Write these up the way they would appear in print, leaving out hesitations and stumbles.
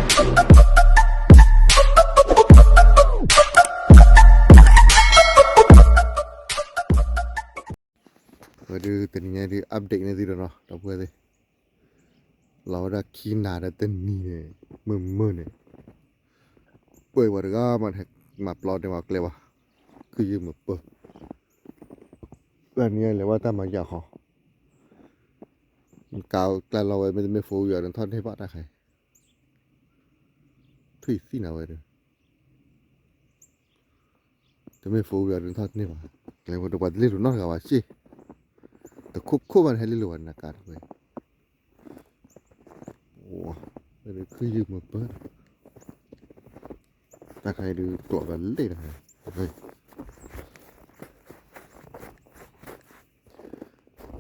มาดูตัวนี้ดูอัปเดตนี่ดูเนาะเราพูดเลยเราได้ขี้หนาได้ตัวนี้เนี่ยมือเนี่ยเปิดวันก็มาปลอดในว่าเกลียวคือยืมมาเปิดแบบนี้เลยว่าถ้ามาอยากขอมันกาวแต่เราไม่ฟูอยู่ในท่อนให้บ้าได้ใครทุยสินะเว้ยจะไม่ฟูอยู่ในท่อนนี่ว่าเลยว่าตัวเลี้ยงน้อยกว่าสิแต่คู่มันให้เลี้ยงนักการเว้ยโอ้ยคือยืมมาเปิดถ้าใครดูตัวกันเล่นนะเฮ้ย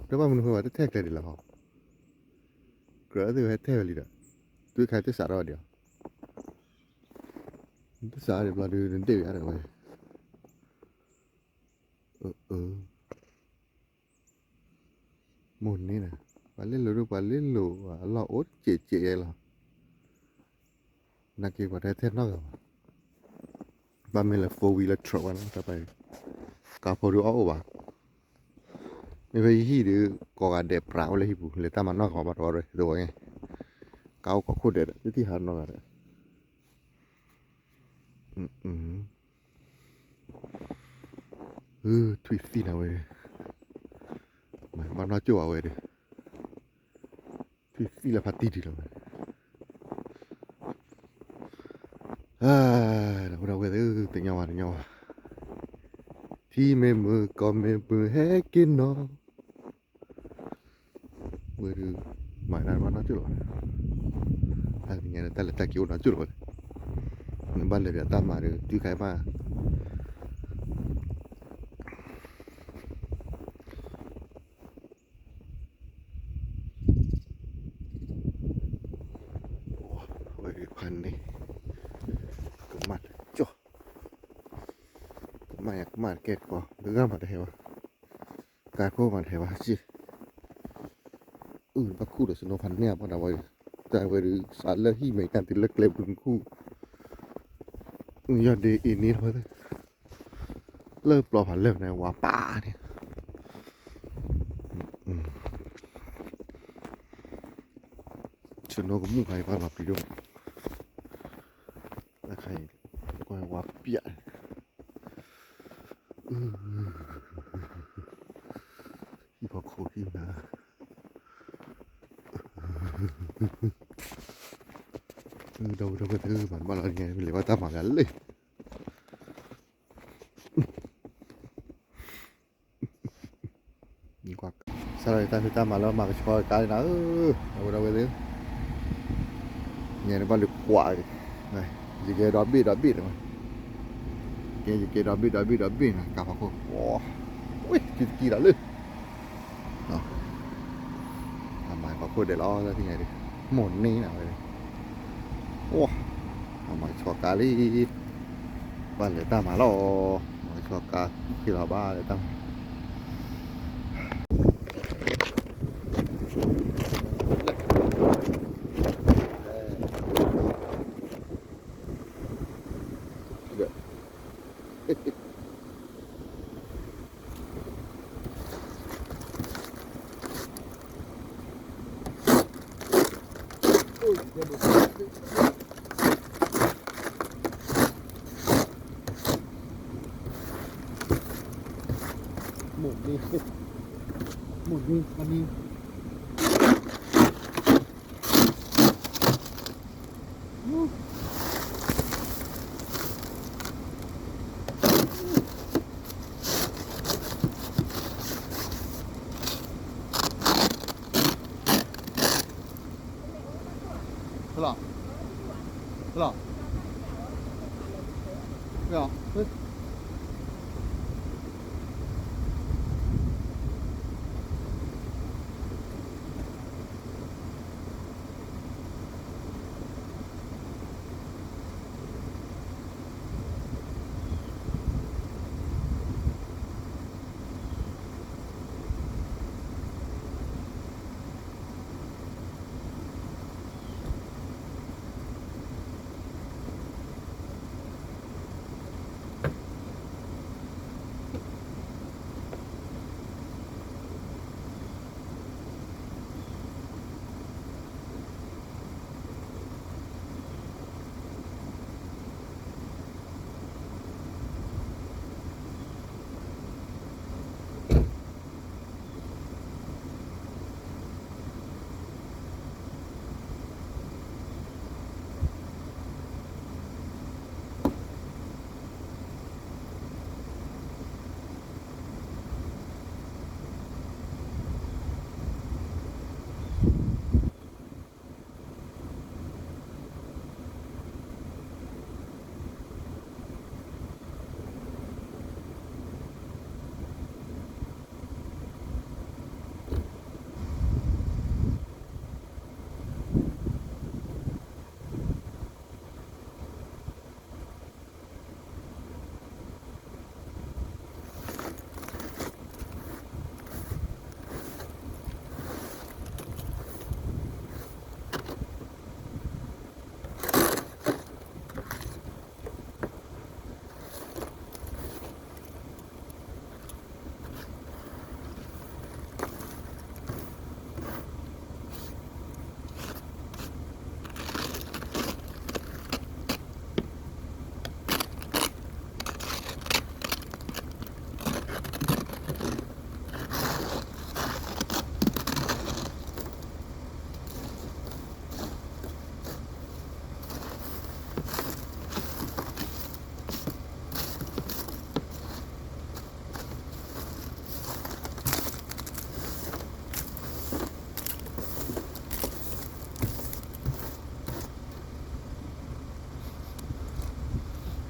แล้วว่ามันหัวจะแทกเลยดิล่ะฮะเกลือตัวให้แทกเลยเด้อตัวใครจะสารเดียวจะสารเดี๋ยวเราดูเดี๋ยวอะไรเว้ยหมุนนี่นะปลาเล่นหรือปลาเล่นหรือว่าเราโอ๊ตเจ๊เหรอนักเก็ตว่าแท้ๆนอกจากบ้านไม่ละโฟวีละทรัควันต่อไปกาพอดูเอาว่ะไม่ไปที่หรือก่อการเด็บเปล่าเลยที่บุเลยตามมันนอกของบ้านเราเลยดูไงเกาก็โคตรเด็ดที่หาดนอกอะไรทวิสตี้นะเว้ยมันน่าจั่วเว้ยดิทวิสตี้ละพัตตี้ดีเลยเราเว้ยตึงยาวที่ไม่มือก็ไม่มือให้กินเนาะเว้ยดูหมายนั้นมันน่าจั่วอะไรเงี้ยแต่ละตะกี้น่าจั่วเลยบ้านเลยเดี๋ยวตามมาดูที่ใครมาพันนี่ก็มัดจ้ะมาอยากมัดเกตก่อนหรือก็มัดเหรอการพวกมัดเหรอจีพักคู่เดี๋ยวสนุกพันเนี่ยพอดเอาไว้แต่ไว้หรือสารเลือดที่เหมือนกันติดเล็กเล็บดึงคู่ยอดดีอีนี้เท่าไหร่เลิกปลอผันเลิกในว่าป่าเนี่ยสนุกก็มุ่งใครพามาปีด้วยแล้วใครก็ว่าเปียที่พอโคที่นะđâu cái thứ mà bao lần nghe mình lấy ta mà gắn lên quạt sau này ta mà lo mà coi cái nó đâu cái thứ nghe nó bao được quả này gì kia đó biết rồi kia gì kia đó biết này cả vào wow ui kỳ đã lên đó làm bài vào để lo ra thì ngày đi một ní nào đâyว้ามาชอกาลีบ้านเลยตามมาล้อมาชอกาที่เราบ้านเลยตามหมุนนี่มันนี่好了，好了，对啊，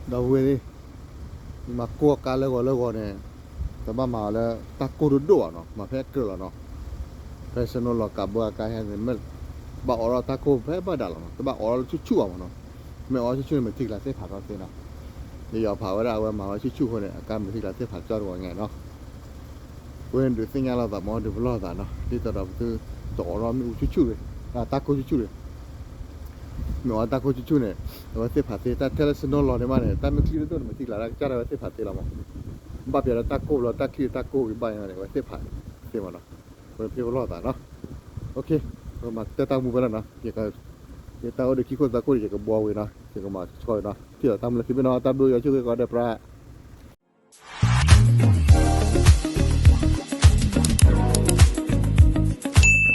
đâu về đi mà cua cá lơ gò này tao mà là ta cô đũa nó mà phải cửa là nó personal là cả bữa cái hay mình bảo là ta cô phải bắt đầu nó bảo là chút chút mà nó mẹ ở chút chút mình thích là sẽ phạt nó thế nào bây giờ phạt ra mà chút chút thôi này cái mình thích là sẽ phạt cho rồi ngày nó quên được sinh ra là tao mò được lo nó đi tao đầu tư tổ nó mình chút chút rồi ta cô chút chút rồi mẹ ở ta cô chút chút này và sẽ phạt ta personal là này mà này ta mình clear tôi mình thích là chắc là sẽ phạt là mà bà bây giờ ta cô là ta clear ta cô cái bài này và sẽ phạt thế mà nó quên phải lo nó ok rồi mà tao mua cái nào cái tao được khi con tao có được cái bò vậy nó thì có mà coi nó thì là tao là khi bên nó tao đuôi ở chỗ cái gọi đẹp ra